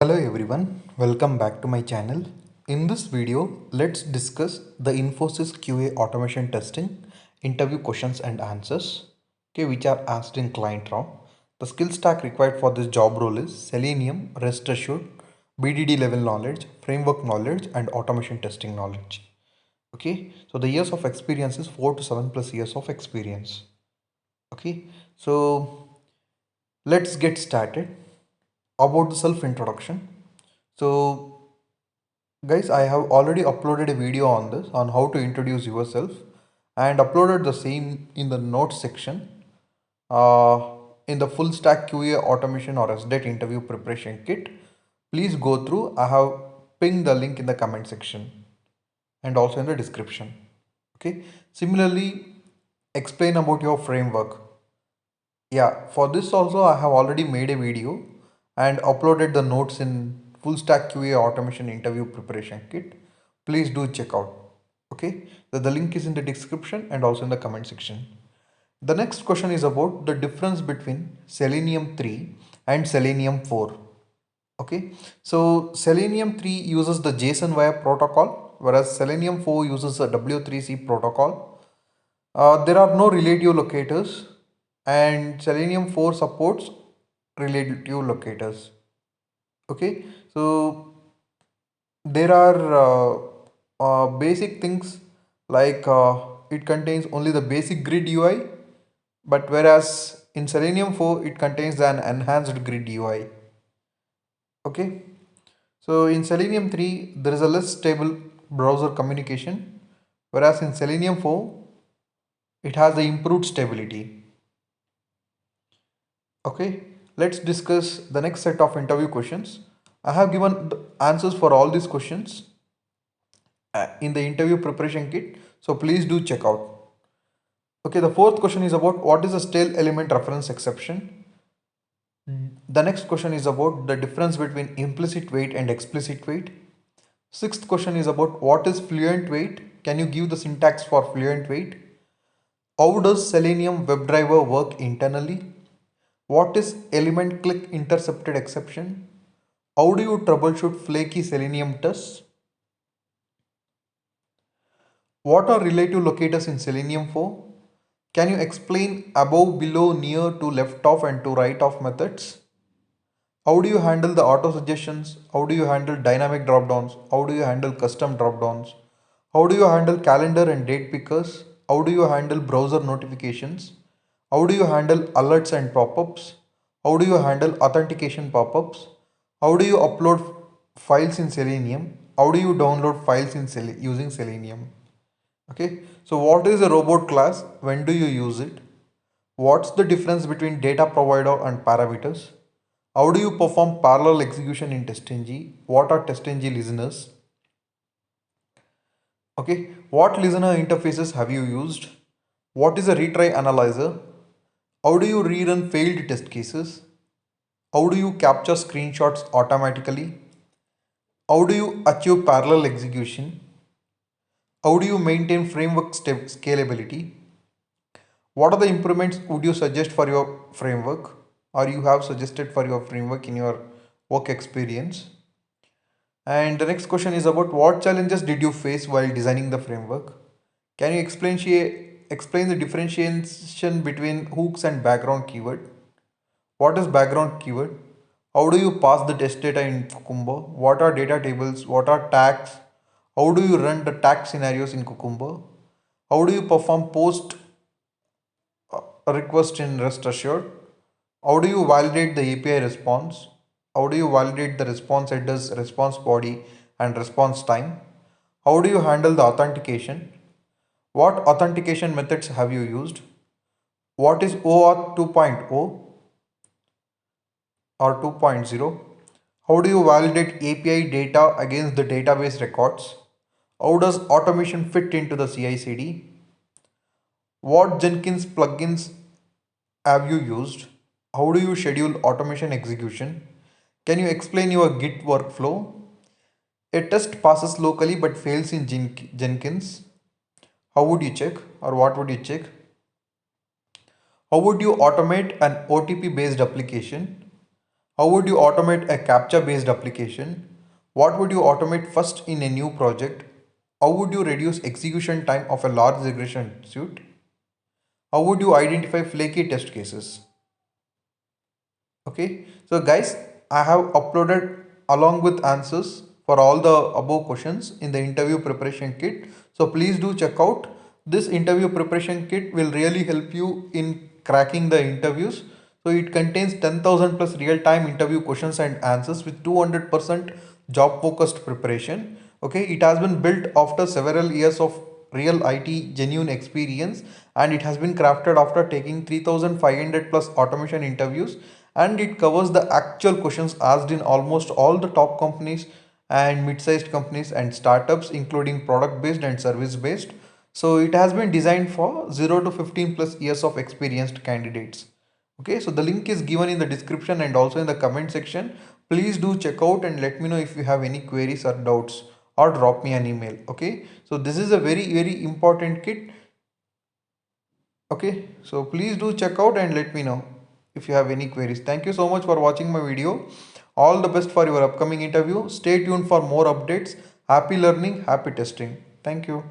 Hello everyone, welcome back to my channel. In this video, let's discuss the INFOSYS QA automation testing interview questions and answers, which are asked in client round. The skill stack required for this job role is Selenium, Rest Assured, BDD level knowledge, framework knowledge, and automation testing knowledge. So the years of experience is 4 to 7 plus years of experience. So let's get started about the self introduction. So guys, I have already uploaded a video on this on how to introduce yourself and uploaded the same in the notes section uh, in the full stack QA automation or SDET interview preparation kit. Please go through. I have pinned the link in the comment section and also in the description. Similarly, explain about your framework. For this also I have already made a video and uploaded the notes in full stack QA automation interview preparation kit. Please do check out. The link is in the description and also in the comment section. The next question is about the difference between Selenium 3 and Selenium 4. So Selenium 3 uses the JSON via protocol, whereas Selenium 4 uses a W3C protocol. There are no relative locators, and Selenium 4 supports relative locators. So there are basic things like it contains only the basic grid UI, but whereas in Selenium 4 it contains an enhanced grid UI. So in Selenium 3 there is a less stable browser communication, whereas in Selenium 4 it has the improved stability. Let's discuss the next set of interview questions. I have given the answers for all these questions in the interview preparation kit, so please do check out. The fourth question is about what is a stale element reference exception. The next question is about the difference between implicit wait and explicit wait. Sixth question is about what is fluent wait. Can you give the syntax for fluent wait? How does Selenium WebDriver work internally? What is element click intercepted exception? How do you troubleshoot flaky Selenium tests? What are relative locators in Selenium 4? Can you explain above, below, near, to, left of, and to right of methods? How do you handle the auto suggestions? How do you handle dynamic dropdowns? How do you handle custom dropdowns? How do you handle calendar and date pickers? How do you handle browser notifications? How do you handle alerts and pop-ups? How do you handle authentication pop-ups? How do you upload files in Selenium? How do you download files in using Selenium? So what is a robot class? When do you use it? What's the difference between data provider and parameters? How do you perform parallel execution in TestNG? What are TestNG listeners? What listener interfaces have you used? What is a retry analyzer? How do you rerun failed test cases? How do you capture screenshots automatically? How do you achieve parallel execution? How do you maintain framework scalability? What are the improvements would you suggest for your framework, or you have suggested for your framework in your work experience? And the next question is about what challenges did you face while designing the framework? Can you explain the differentiation between hooks and background keyword? What is background keyword? How do you pass the test data in Cucumber? What are data tables? What are tags? How do you run the tag scenarios in Cucumber? How do you perform post request in Rest Assured? How do you validate the API response? How do you validate the response headers, response body, and response time? How do you handle the authentication? What authentication methods have you used? What is OAuth 2.0 or 2.0? How do you validate API data against the database records? How does automation fit into the CI/CD? What Jenkins plugins have you used? How do you schedule automation execution? Can you explain your Git workflow? A test passes locally but fails in Jenkins. How would you check, or what would you check? How would you automate an OTP based application? How would you automate a captcha based application? What would you automate first in a new project? How would you reduce execution time of a large regression suite? How would you identify flaky test cases? Okay, so guys, I have uploaded along with answers for all the above questions in the interview preparation kit. So please do check out. This interview preparation kit will really help you in cracking the interviews. So it contains 10,000 plus real-time interview questions and answers with 200% job focused preparation. Okay, it has been built after several years of real IT genuine experience, and it has been crafted after taking 3,500 plus automation interviews, and it covers the actual questions asked in almost all the top companies and mid-sized companies and startups, including product based and service based. So it has been designed for 0 to 15 plus years of experienced candidates. Okay, so the link is given in the description and also in the comment section. Please do check out and let me know if you have any queries or doubts, or drop me an email. Okay, so this is a very important kit. Okay, so please do check out and let me know if you have any queries. Thank you so much for watching my video. All the best for your upcoming interview. Stay tuned for more updates. Happy learning, happy testing. Thank you.